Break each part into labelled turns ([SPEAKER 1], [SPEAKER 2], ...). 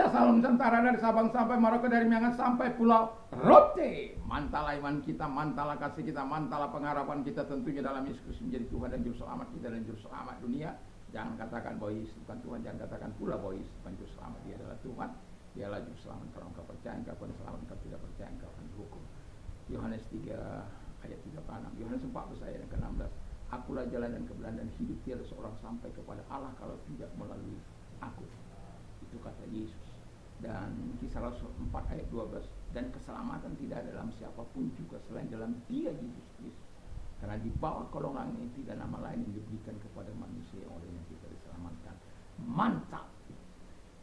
[SPEAKER 1] Indonesia, salam Nusantara dari Sabang sampai Merauke, dari Miangas sampai Pulau Rote. Mantalah iman kita, mantalah kasih kita, mantalah pengharapan kita tentunya dalam Yesus Kristus menjadi Tuhan dan Juru Selamat kita dan Juru Selamat dunia. Jangan katakan bahwa Yesus bukan Tuhan, jangan katakan pula bahwa Yesus bukan Juru Selamat. Dia adalah Tuhan, dialah Juru Selamat. Kalau engkau percaya, engkau akan selamat. Engkau tidak percaya, engkau akan dihukum. Yohanes 3 ayat 36. Yohanes 14 ayat ke-16. Akulah jalan dan kebenaran dan hidup, tiada seorang sampai kepada Allah kalau tidak melalui aku. Itu kata Yesus. Dan Kisah Rasul 4 ayat 12. Dan keselamatan tidak ada dalam siapapun juga selain dalam Dia Yesus Kristus. Karena di bawah kolongan ini tidak nama lain yang diberikan kepada manusia yang olehnya kita diselamatkan. Mantap.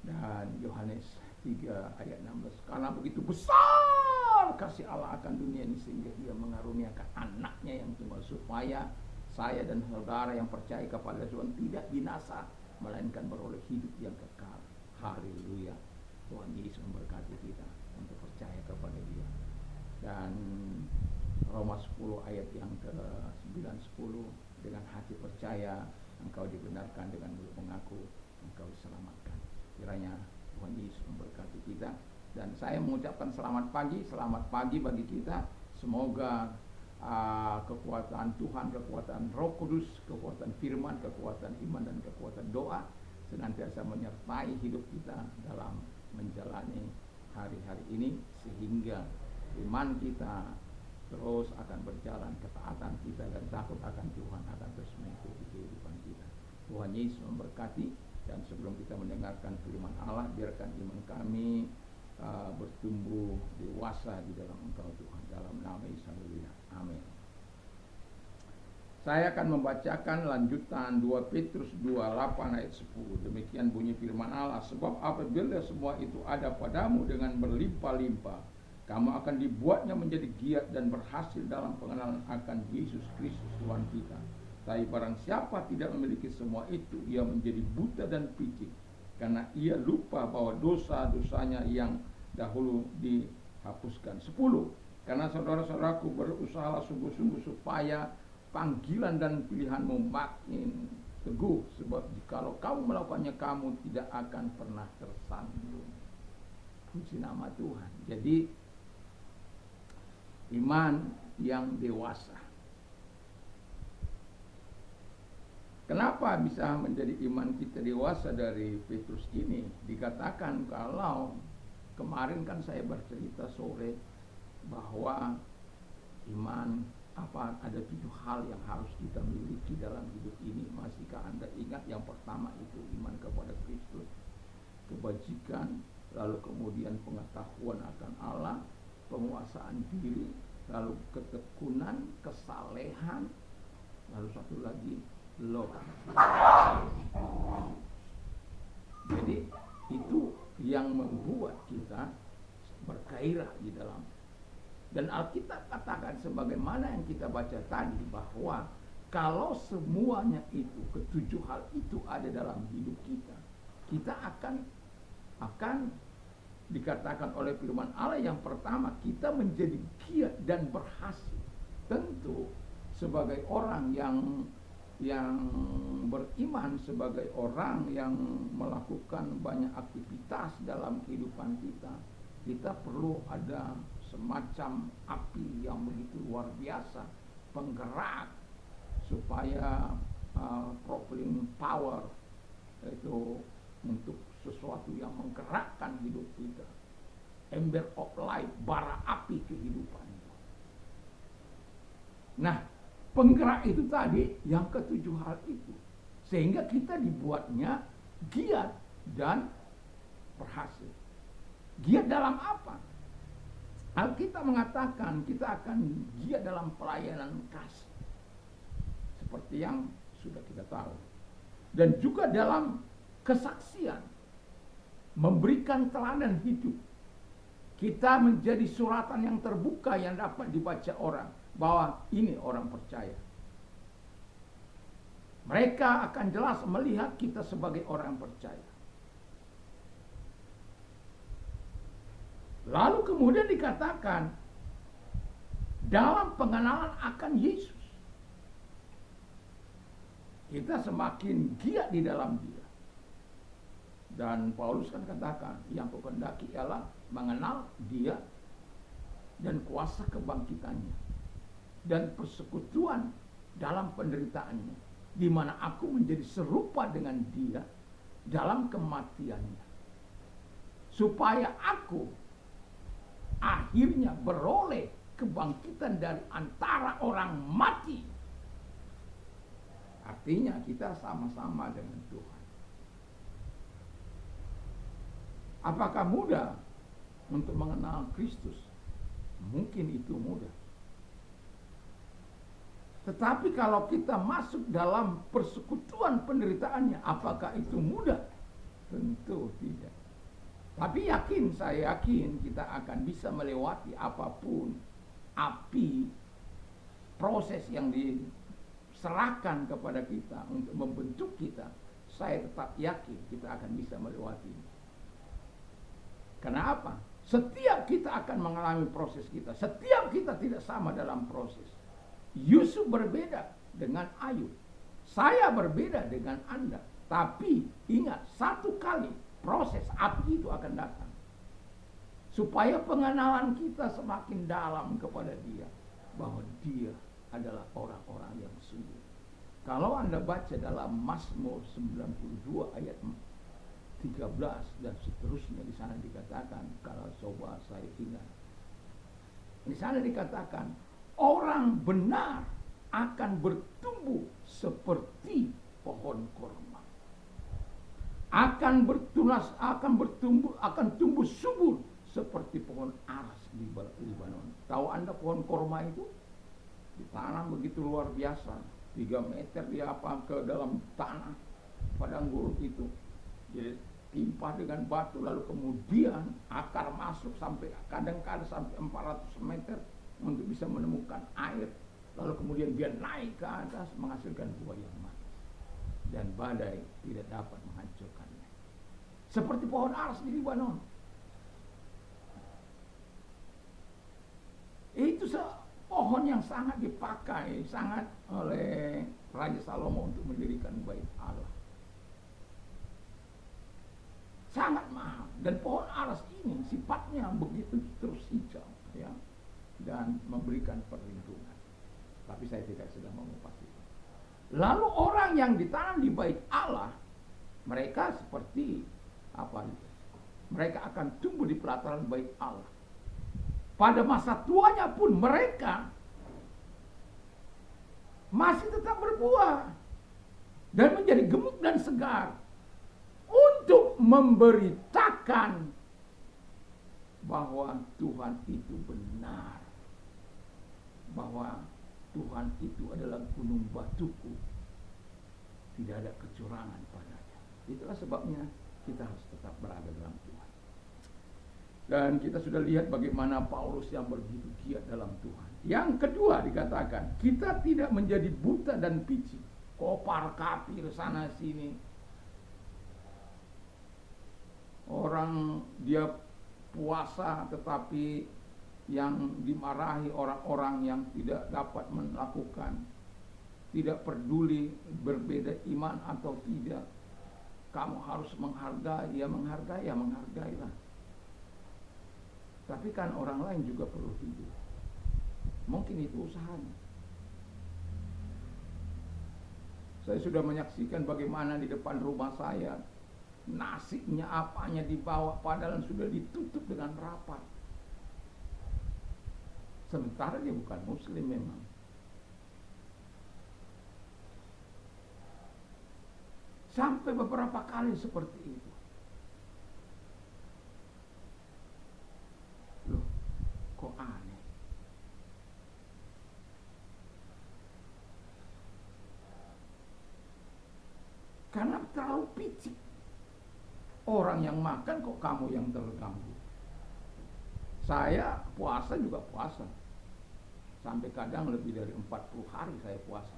[SPEAKER 1] Dan Yohanes 3 ayat 16. Karena begitu besar kasih Allah akan dunia ini sehingga Ia mengaruniakan anaknya yang tunggal supaya saya dan saudara yang percaya kepada Tuhan tidak binasa, melainkan beroleh hidup yang kekal. Haleluya. Tuhan Yesus memberkati kita untuk percaya kepada Dia. Dan Roma 10 ayat yang ke-9, 10, dengan hati percaya engkau dibenarkan, dengan mulut mengaku engkau diselamatkan. Kiranya Tuhan Yesus memberkati kita. Dan saya mengucapkan selamat pagi bagi kita. Semoga kekuatan Tuhan, kekuatan Roh Kudus, kekuatan firman, kekuatan iman dan kekuatan doa senantiasa menyertai hidup kita dalam menjalani hari-hari ini, sehingga iman kita terus akan berjalan, ketaatan kita dan takut akan Tuhan akan terus mengikuti kehidupan kita. Tuhan Yesus memberkati. Dan sebelum kita mendengarkan firman Allah, biarkan iman kami bertumbuh dewasa di dalam Engkau Tuhan, dalam nama Yesus. Haleluya. Amin. Saya akan membacakan lanjutan 2 Petrus 2:8 ayat 10. Demikian bunyi firman Allah, sebab apabila semua itu ada padamu dengan berlimpah-limpah, kamu akan dibuatnya menjadi giat dan berhasil dalam pengenalan akan Yesus Kristus Tuhan kita. Tapi barang siapa tidak memiliki semua itu, ia menjadi buta dan picik, karena ia lupa bahwa dosa-dosanya yang dahulu dihapuskan. 10. Karena saudara-saudaraku, berusahalah sungguh-sungguh supaya panggilan dan pilihanmu makin teguh, sebab jikalau kamu melakukannya, kamu tidak akan pernah tersandung. Puji nama Tuhan. Jadi iman yang dewasa. Kenapa bisa menjadi iman kita dewasa dari Petrus ini? Dikatakan kalau kemarin kan saya bercerita sore bahwa iman ada 7 hal yang harus kita miliki dalam hidup ini. Masihkah Anda ingat? Yang pertama itu iman kepada Kristus, kebajikan, lalu kemudian pengetahuan akan Allah, penguasaan diri, lalu ketekunan, kesalehan, lalu satu lagi love. Jadi itu yang membuat kita bergairah di dalam. Dan Alkitab katakan sebagaimana yang kita baca tadi, bahwa kalau semuanya itu, ketujuh hal itu ada dalam hidup kita, kita akan dikatakan oleh firman Allah yang pertama, kita menjadi giat dan berhasil. Tentu sebagai orang yang beriman, sebagai orang yang melakukan banyak aktivitas dalam kehidupan kita perlu ada semacam api yang begitu luar biasa, penggerak, supaya propelling power, itu untuk sesuatu yang menggerakkan hidup kita. Ember of life, bara api kehidupan. Nah, penggerak itu tadi yang ketujuh hal itu, sehingga kita dibuatnya giat dan berhasil. Giat dalam apa? Alkitab mengatakan kita akan giat dalam pelayanan kasih, seperti yang sudah kita tahu, dan juga dalam kesaksian, memberikan teladan hidup. Kita menjadi suratan yang terbuka yang dapat dibaca orang, bahwa ini orang percaya. Mereka akan jelas melihat kita sebagai orang percaya. Lalu kemudian dikatakan dalam pengenalan akan Yesus, kita semakin giat di dalam Dia. Dan Paulus kan katakan, yang kukendaki ialah mengenal dia dan kuasa kebangkitannya dan persekutuan dalam penderitaannya, di mana aku menjadi serupa dengan dia dalam kematiannya, supaya aku akhirnya beroleh kebangkitan dari antara orang mati. Artinya kita sama-sama dengan Tuhan. Apakah mudah untuk mengenal Kristus? Mungkin itu mudah. Tetapi kalau kita masuk dalam persekutuan penderitaannya, apakah itu mudah? Tentu tidak. Tapi saya yakin kita akan bisa melewati apapun api proses yang diserahkan kepada kita untuk membentuk kita. Saya tetap yakin kita akan bisa melewati. Kenapa? Setiap kita akan mengalami proses kita. Setiap kita tidak sama dalam proses. Yusuf berbeda dengan Ayub. Saya berbeda dengan Anda. Tapi ingat, satu kali proses api itu akan datang. Supaya pengenalan kita semakin dalam kepada dia. Bahwa dia adalah orang-orang yang sungguh. Kalau Anda baca dalam Mazmur 92 ayat 13 dan seterusnya, di sana dikatakan, kalau coba saya ingat, di sana dikatakan orang benar akan bertumbuh seperti pohon korma, akan bertunas, akan tumbuh subur seperti pohon aras di Libanon. Tahu Anda pohon korma itu ditanam begitu luar biasa, 3 meter dia ke dalam tanah padang gurun itu. Jadi timpah dengan batu, lalu kemudian akar masuk sampai kadang-kadang sampai 400 meter untuk bisa menemukan air. Lalu kemudian dia naik ke atas menghasilkan buah yang manis. Dan badai tidak dapat menghancurkannya. Seperti pohon aras di Libanon. Itu pohon yang sangat dipakai oleh Raja Salomo untuk mendirikan bait Allah. Sangat mahal, dan pohon aras ini sifatnya begitu terus hijau, ya, dan memberikan perlindungan. Tapi saya tidak sedang mengupas itu. Lalu orang yang ditanam di bait Allah, mereka seperti apa? Mereka akan tumbuh di pelataran bait Allah. Pada masa tuanya pun mereka masih tetap berbuah dan menjadi gemuk dan segar, untuk memberitakan bahwa Tuhan itu benar, bahwa Tuhan itu adalah gunung batuku, tidak ada kecurangan padanya. Itulah sebabnya kita harus tetap berada dalam Tuhan. Dan kita sudah lihat bagaimana Paulus yang begitu giat dalam Tuhan. Yang kedua dikatakan, kita tidak menjadi buta dan pici, kopar kapir sana sini. Orang dia puasa tetapi yang dimarahi orang-orang yang tidak dapat melakukan, tidak peduli berbeda iman atau tidak. Kamu harus menghargai, ya menghargailah. Tapi kan orang lain juga perlu hidup. Mungkin itu usahanya. Saya sudah menyaksikan bagaimana di depan rumah saya nasinya apanya dibawa padahal sudah ditutup dengan rapat. Sementara dia bukan muslim memang. Sampai beberapa kali seperti itu. Loh, kok aneh? Karena terlalu picik. Orang yang makan kok kamu yang terganggu. Saya puasa juga puasa. Sampai kadang lebih dari 40 hari saya puasa.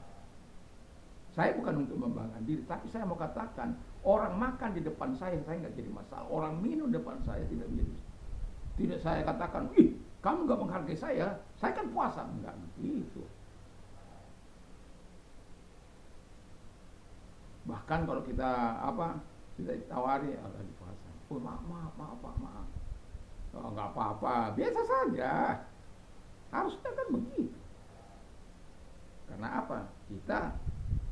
[SPEAKER 1] Saya bukan untuk membanggakan diri, tapi saya mau katakan, orang makan di depan saya nggak jadi masalah. Orang minum depan saya tidak menjadi. Tidak saya katakan, ih, kamu nggak menghargai saya kan puasa. Enggak begitu. Bahkan kalau kita Kita ditawari, Allah di puasa. Oh maaf, maaf, maaf, Pak, maaf. Oh, nggak apa-apa, biasa saja. Harusnya kan begitu. Karena apa? Kita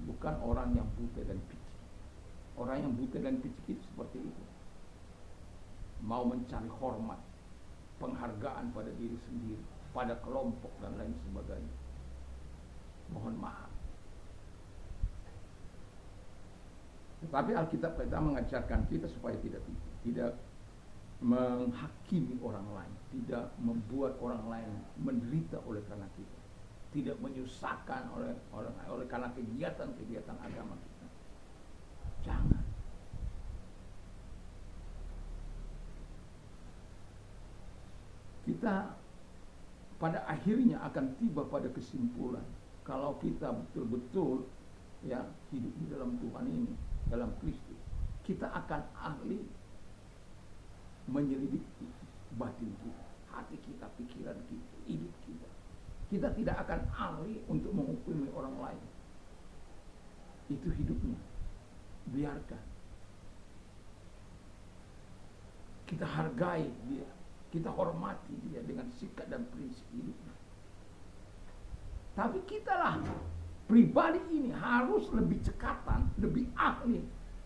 [SPEAKER 1] bukan orang yang buta dan picik. Orang yang buta dan picik itu seperti itu. Mau mencari hormat, penghargaan pada diri sendiri, pada kelompok dan lain sebagainya. Mohon maaf. Tetapi Alkitab kita mengajarkan kita supaya tidak menghakimi orang lain, tidak membuat orang lain menderita oleh karena kita, tidak menyusahkan oleh karena kegiatan-kegiatan agama kita. Jangan. Kita pada akhirnya akan tiba pada kesimpulan kalau kita betul-betul ya hidup di dalam Tuhan ini, dalam Kristus, kita akan ahli menyelidiki batin kita, hati kita, pikiran kita, hidup kita. Kita tidak akan ahli untuk menghukumi orang lain. Itu hidupnya. Biarkan. Kita hargai dia, kita hormati dia dengan sikap dan prinsip hidupnya. Tapi kitalah pribadi ini harus lebih cekatan, lebih ahli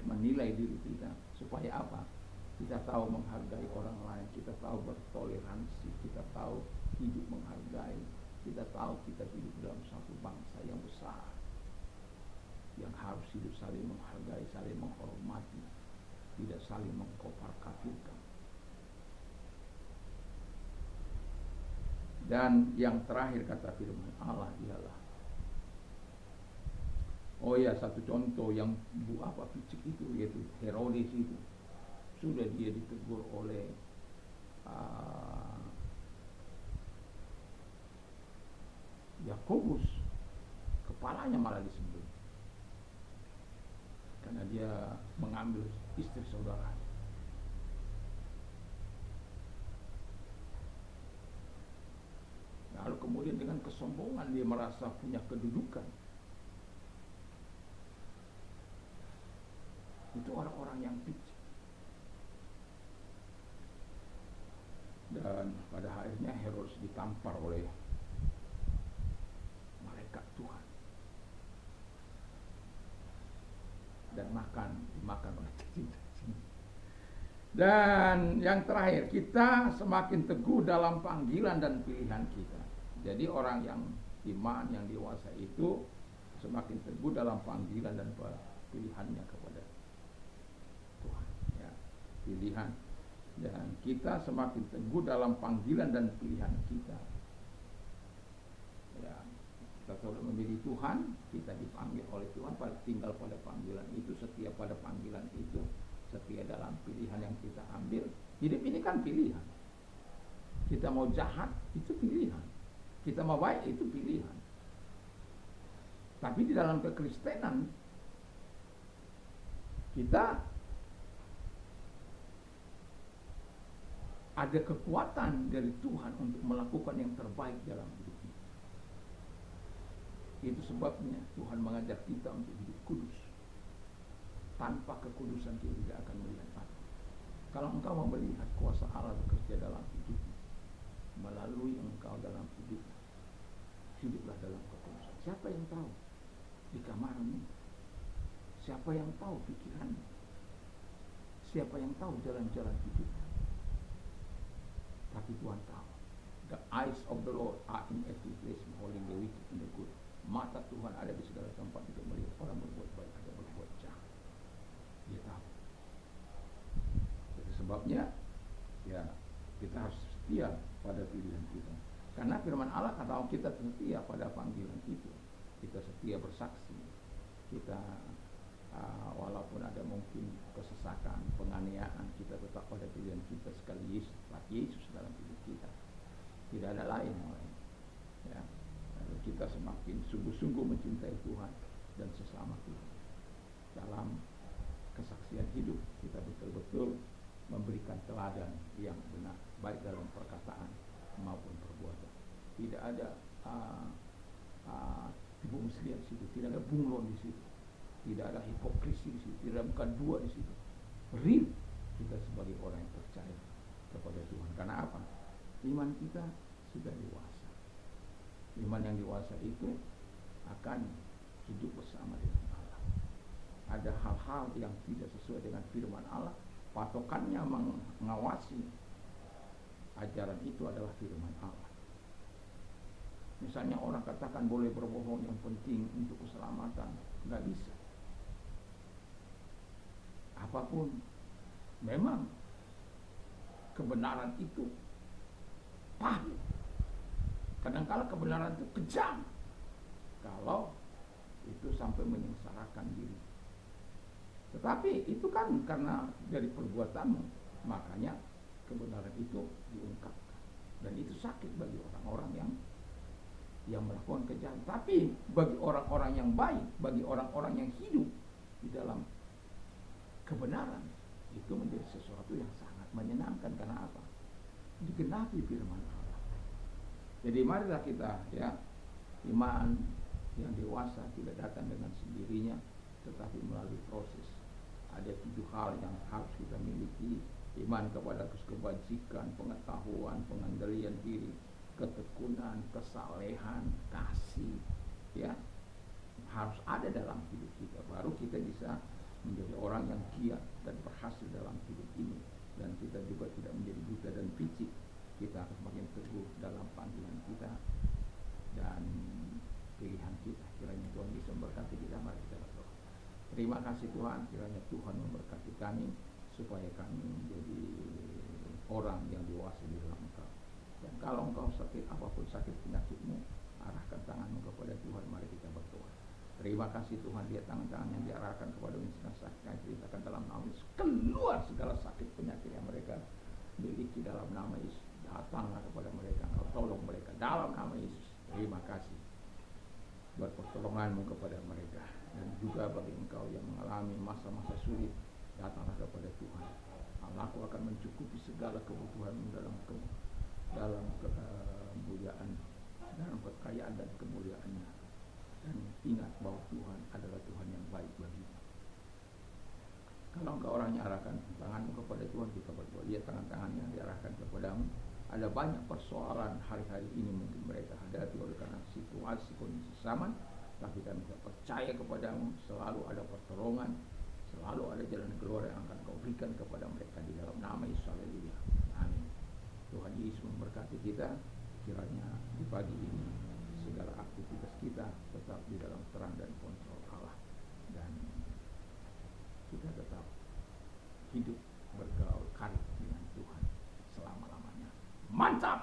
[SPEAKER 1] menilai diri kita. Supaya apa? Kita tahu menghargai orang lain, kita tahu bertoleransi, kita tahu hidup menghargai, kita tahu kita hidup dalam satu bangsa yang besar, yang harus hidup saling menghargai, saling menghormati, tidak saling mengkopar-kafirkan. Dan yang terakhir kata firman Allah ialah, oh ya, satu contoh yang picik itu, yaitu Herodes itu, sudah dia ditegur oleh Yakobus, kepalanya malah disembelih karena dia mengambil istri saudara. Lalu kemudian dengan kesombongan dia merasa punya kedudukan. Itu orang-orang yang picik. Dan pada akhirnya Herodes ditampar oleh malaikat Tuhan dan dimakan oleh cacing-cacing. Dan yang terakhir, kita semakin teguh dalam panggilan dan pilihan kita. Jadi orang yang iman, yang dewasa itu semakin teguh dalam panggilan dan pilihannya kepada Tuhan, ya, pilihan. Dan kita semakin teguh dalam panggilan dan pilihan kita. Ya, kita sudah memilih Tuhan, kita dipanggil oleh Tuhan, tinggal pada panggilan itu, setia pada panggilan itu, setia dalam pilihan yang kita ambil. Hidup ini kan pilihan. Kita mau jahat, itu pilihan. Kita mau baik, itu pilihan. Tapi di dalam kekristenan, kita ada kekuatan dari Tuhan untuk melakukan yang terbaik dalam hidup kita. Itu sebabnya Tuhan mengajar kita untuk hidup kudus. Tanpa kekudusan kita tidak akan melihat apa. Kalau engkau mau melihat kuasa Allah bekerja dalam hidupmu, melalui engkau dalam hidup, hiduplah dalam kekudusan. Siapa yang tahu di kamarmu? Siapa yang tahu pikiranmu? Siapa yang tahu jalan-jalan hidupmu? Tapi Tuhan tahu. The eyes of the Lord are in every place, beholding the wicked and the good. Mata Tuhan ada di segala tempat untuk melihat orang berbuat baik atau berbuat jahat. Dia tahu. Itu sebabnya ya kita harus setia pada pilihan kita. Karena firman Allah kata kita setia pada panggilan itu. Kita setia bersaksi. Kita walaupun ada mungkin kesesakan, penganiayaan, kita tetap pada pilihan kita sekali Yesus dalam hidup kita. Tidak ada lain. Ya. Lalu kita semakin sungguh-sungguh mencintai Tuhan dan sesama Tuhan. Dalam kesaksian hidup kita betul-betul memberikan teladan yang benar, baik dalam perkataan maupun perbuatan. Tidak ada tipu muslihat di situ, tidak ada bunglon di situ, tidak ada hipokrisi di situ, tidak ada bukan dua di situ. iman kita sudah dewasa. Iman yang dewasa itu akan hidup bersama dengan Allah. Ada hal-hal yang tidak sesuai dengan firman Allah, patokannya mengawasi ajaran itu adalah firman Allah. Misalnya orang katakan boleh berbohong, yang penting untuk keselamatan, nggak bisa. Apapun, memang kebenaran itu pahit. Kadang-kala kebenaran itu kejam kalau itu sampai menyengsarakan diri. Tetapi itu kan karena dari perbuatanmu, makanya kebenaran itu diungkapkan. Dan itu sakit bagi orang-orang yang melakukan kejahatan. Tapi bagi orang-orang yang baik, bagi orang-orang yang hidup di dalam kebenaran, itu menjadi sesuatu yang sangat menyenangkan. Karena apa? Digenapi firman Allah. Jadi marilah kita, ya, iman yang dewasa tidak datang dengan sendirinya, tetapi melalui proses. Ada 7 hal yang harus kita miliki: iman kepada kebajikan, pengetahuan, pengendalian diri, ketekunan, kesalehan, kasih, ya, harus ada dalam hidup kita. Baru kita bisa menjadi orang yang giat dan berhasil dalam hidup ini. Dan kita juga tidak menjadi buta dan picik. Kita harus makin teguh dalam panggilan kita dan pilihan kita. Kiranya Tuhan bisa memberkati kita. Mari kita berdoa. Terima kasih Tuhan, kiranya Tuhan memberkati kami supaya kami menjadi orang yang dewasa di dalam Engkau. Dan kalau engkau sakit, apapun sakit penyakitmu, arahkan tanganmu kepada Tuhan. Mari kita berdoa. Terima kasih Tuhan, lihat tangan-tangan yang diarahkan kepada miskin sakit, kami ceritakan dalam nama Yesus, keluar segala sakit penyakit yang mereka miliki dalam nama Yesus. Datanglah kepada mereka, engkau tolong mereka dalam nama Yesus. Terima kasih buat pertolonganmu kepada mereka. Dan juga bagi engkau yang mengalami masa-masa sulit, datanglah kepada Tuhan. Allahku akan mencukupi segala kebutuhanmu dalam kemuliaan, dalam kekayaan dan kemuliaannya. Dan ingat bahwa Tuhan adalah Tuhan yang baik bagimu. Kalau engkau orangnya arahkan tanganmu kepada Tuhan, kita berdoa. Lihat tangan-tangan yang diarahkan kepadamu. Ada banyak persoalan hari-hari ini mungkin mereka hadapi oleh karena situasi kondisi zaman, tapi kami percaya kepadamu, selalu ada pertolongan, selalu ada jalan keluar yang akan kau berikan kepada mereka di dalam nama Yesus. Haleluya. Amin. Tuhan Yesus memberkati kita. Kiranya di pagi ini segala aktivitas kita tetap di dalam terang dan kontrol Allah, dan kita tetap hidup bergaul karib dengan Tuhan selama-lamanya. Mantap.